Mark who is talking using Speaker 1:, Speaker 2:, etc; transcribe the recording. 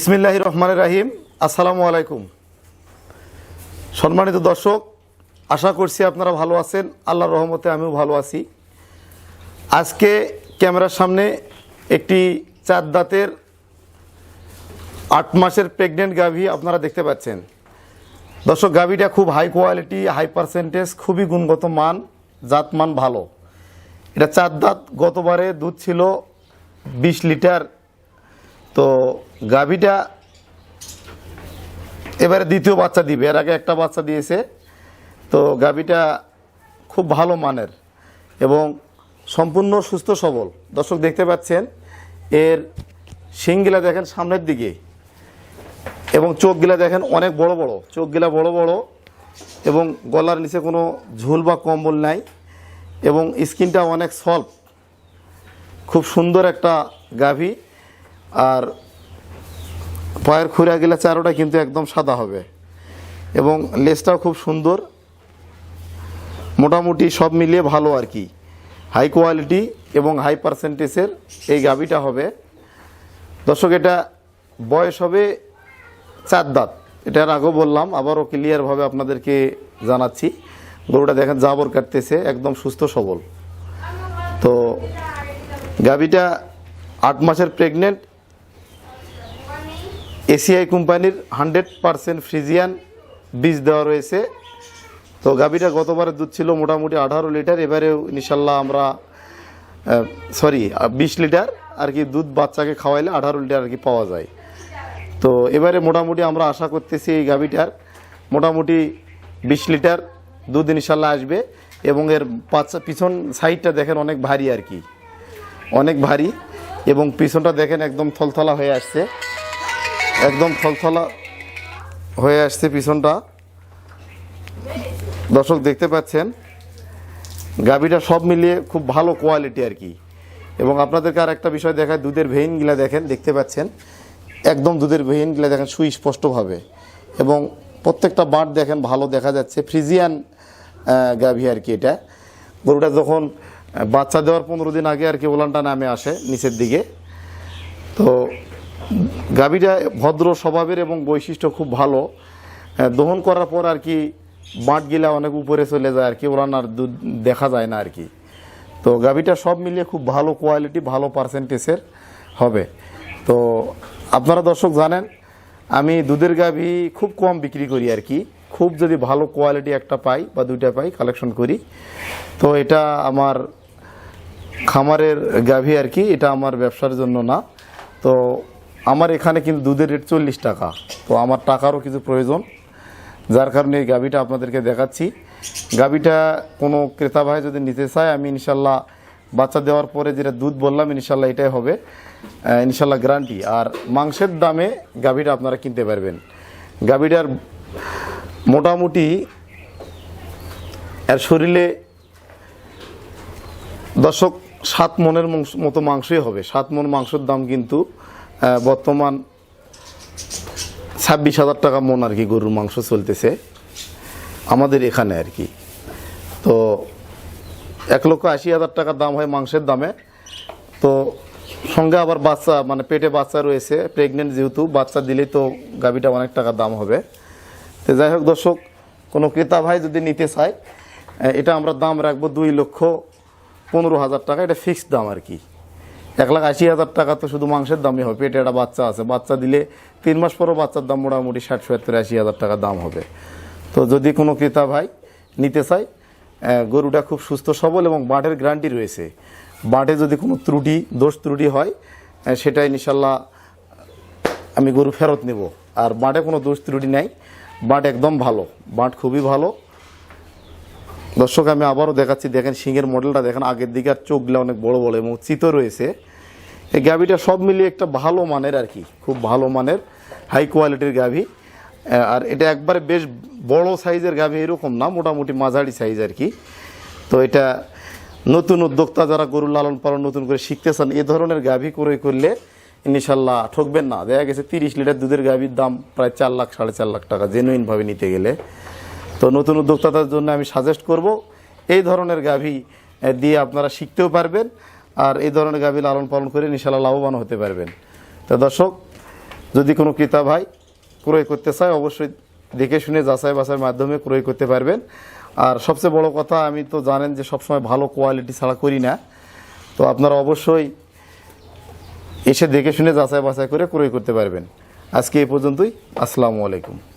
Speaker 1: বিসমিল্লাহির রহমানির রহিম। আসসালামু আলাইকুম। সম্মানিত দর্শক, আশা করছি আপনারা ভালো আছেন। আল্লাহর রহমতে আমিও ভালো আছি। আজকে ক্যামেরার সামনে একটি 4 দাঁতের 8 মাসের প্রেগনেন্ট গাভী আপনারা দেখতে পাচ্ছেন। দর্শক, গাভীটা খুব হাই কোয়ালিটি, হাই পার্সেন্টেজ, খুবই গুণগত মান, জাতমান ভালো। এটা 4 দাঁত। গতবারে দুধ ছিল 20 লিটার। তো গাভীটা এবারে দ্বিতীয় বাচ্চা দিবে, এর আগে একটা বাচ্চা দিয়েছে। তো গাভীটা খুব ভালো মানের এবং সম্পূর্ণ সুস্থ সবল। দর্শক দেখতে পাচ্ছেন, এর শিংগুলা দেখেন সামনের দিকে এবং চোখগুলা দেখেন অনেক বড় বড়, চোখগুলা বড় বড় এবং গলার নিচে কোনো ঝুল বা কম্বল নাই এবং স্কিনটা অনেক সফট। খুব সুন্দর একটা গাভী। আর পায়ের খুঁড়াগুলা চারোটা কিন্তু একদম সাদা হবে এবং লেজটাও খুব সুন্দর। মোটামুটি সব মিলিয়ে ভালো আর কি, হাই কোয়ালিটি এবং হাই পার্সেন্টেজের এই গাভীটা হবে। দর্শক, এটা বয়স হবে 4 দাঁত। এটার আগেও বললাম, আবারও ক্লিয়ারভাবে আপনাদেরকে জানাচ্ছি। গরুটা দেখেন জাবর কাটতেছে, একদম সুস্থ সবল। তো গাভীটা 8 মাসের প্রেগনেন্ট। এসিআই কোম্পানির 100% ফ্রিজিয়ান বীজ দেওয়া রয়েছে। তো গাভীটা গতবারে দুধ ছিল মোটামুটি 18 লিটার। এবারেও ইনশাল্লাহ আমরা 20 লিটার আর কি দুধ বাচ্চাকে খাওয়াইলে 18 লিটার আর কি পাওয়া যায়। তো এবারে মোটামুটি আমরা আশা করতেছি এই গাভীটার মোটামুটি 20 লিটার দুধ ইনশাল্লাহ আসবে। এবং এর পিছন সাইডটা দেখেন অনেক ভারী আর কি, অনেক ভারী। এবং পিছনটা দেখেন একদম থলথলা হয়ে আসছে, একদম থলথলা হয়ে আসছে পিছনটা। দর্শক দেখতে পাচ্ছেন, গাভীটা সব মিলিয়ে খুব ভালো কোয়ালিটি আর কি। এবং আপনাদেরকে আর একটা বিষয় দেখায়, দুধের ভেইনগুলা দেখেন, দেখতে পাচ্ছেন একদম দুধের ভেইনগুলা দেখেন সুস্পষ্টভাবে এবং প্রত্যেকটা বাঁট দেখেন ভালো দেখা যাচ্ছে। ফ্রিজিয়ান গাভী আর কি। এটা গরুটা যখন বাচ্চা দেওয়ার 15 দিন আগে আর কি ওলানটা নামে আসে নিচের দিকে। তো গাভীটা ভদ্র স্বভাবের এবং বৈশিষ্ট্য খুব ভালো। দহন করার পর আর কি বাঁটগুলা অনেক উপরে চলে যায় আর কি, ওলান আর দুধ দেখা যায় না আর কি। তো গাভীটা সব মিলিয়ে খুব ভালো কোয়ালিটি, ভালো পার্সেন্টেজের হবে। তো আপনারা দর্শক জানেন, আমি দুধের গাভী খুব কম বিক্রি করি আর কি। খুব যদি ভালো কোয়ালিটি একটা পাই বা 2টা পাই কালেকশন করি। তো এটা আমার খামারের গাভী আর কি, এটা আমার ব্যবসার জন্য না। তো আমার এখানে কিন্তু দুধের রেট 40 টাকা। তো আমার টাকারও কিছু প্রয়োজন, যার কারণে এই গাভীটা আপনাদেরকে দেখাচ্ছি। গাভীটা কোনো ক্রেতা ভাই যদি নিতে চায়, আমি ইনশাল্লাহ বাচ্চা দেওয়ার পরে যেটা দুধ বললাম ইনশাল্লাহ এটাই হবে, ইনশাল্লাহ গ্যারান্টি। আর মাংসের দামে গাভীটা আপনারা কিনতে পারবেন। গাভীটার মোটামুটি এর শরীরে দর্শক 7 মনের মতো মাংসই হবে। 7 মন মাংসের দাম কিন্তু বর্তমান 26,000 টাকা মন আর কি গরুর মাংস চলতেছে আমাদের এখানে আর কি। তো 1,80,000 টাকা দাম হয় মাংসের দামে। তো সঙ্গে আবার বাচ্চা, মানে পেটে বাচ্চা রয়েছে, প্রেগনেন্ট যেহেতু, বাচ্চা দিলেই তো গাভীটা অনেক টাকা দাম হবে। তো যাই হোক দর্শক, কোনো ক্রেতা ভাই যদি নিতে চায়, এটা আমরা দাম রাখবো 2,15,000 টাকা। এটা ফিক্সড দাম আর কি। 1,80,000 টাকা তো শুধু মাংসের দামই হবে। পেটে একটা বাচ্চা আছে, বাচ্চা দিলে 3 মাস পরও বাচ্চার দাম মোটামুটি 60-70-80,000 টাকা দাম হবে। তো যদি কোনো ক্রেতা ভাই নিতে চায়, গরুটা খুব সুস্থ সবল এবং বাঁটের গ্যারান্টি রয়েছে। বাঁটে যদি কোনো দোষ ত্রুটি হয়, সেটা ইনশাল্লাহ আমি গরু ফেরত নেব। আর বাঁটে কোনো দোষ ত্রুটি নাই, বাঁট একদম ভালো, বাঁট খুবই ভালো। দর্শক, আমি আবারও দেখাচ্ছি, দেখেন শিংয়ের মডেলটা দেখেন, আগের দিকে আর চোখগুলো অনেক বড় বড় এবং চিতো রয়েছে। এই গাভীটা সব মিলিয়ে একটা ভালো মানের আর কি, খুব ভালো মানের হাই কোয়ালিটির গাভী। আর এটা একবারে বেশ বড় সাইজের গাভী এরকম না, মোটামুটি মাঝারি সাইজ আর কি। তো এটা নতুন উদ্যোক্তা যারা গরু লালন পালন নতুন করে শিখতে চান, এ ধরনের গাভী ক্রয় করলে ইনশাল্লাহ ঠকবেন না। দেখা গেছে 30 লিটার দুধের গাভীর দাম প্রায় 4 লাখ 4.5 লাখ টাকা জেনুইনভাবে নিতে গেলে। তো নতুন উদ্যোক্তাদের জন্য আমি সাজেস্ট করব, এই ধরনের গাভী দিয়ে আপনারা শিখতেও পারবেন আর এই ধরনের গাভী লালন পালন করে ইনশাল্লাহ লাভবান হতে পারবেন। তো দর্শক, যদি কোনো ক্রেতা ভাই ক্রয় করতে চায় অবশ্যই দেখে শুনে যাচাই বাছাইয়ের মাধ্যমে ক্রয় করতে পারবেন। আর সবচেয়ে বড় কথা, আমি তো জানেন যে সবসময় ভালো কোয়ালিটি ছাড়া করি না, তো আপনারা অবশ্যই এসে দেখে শুনে যাচাই বাছাই করে ক্রয় করতে পারবেন। আজকে এই পর্যন্তই। আসসালামু আলাইকুম।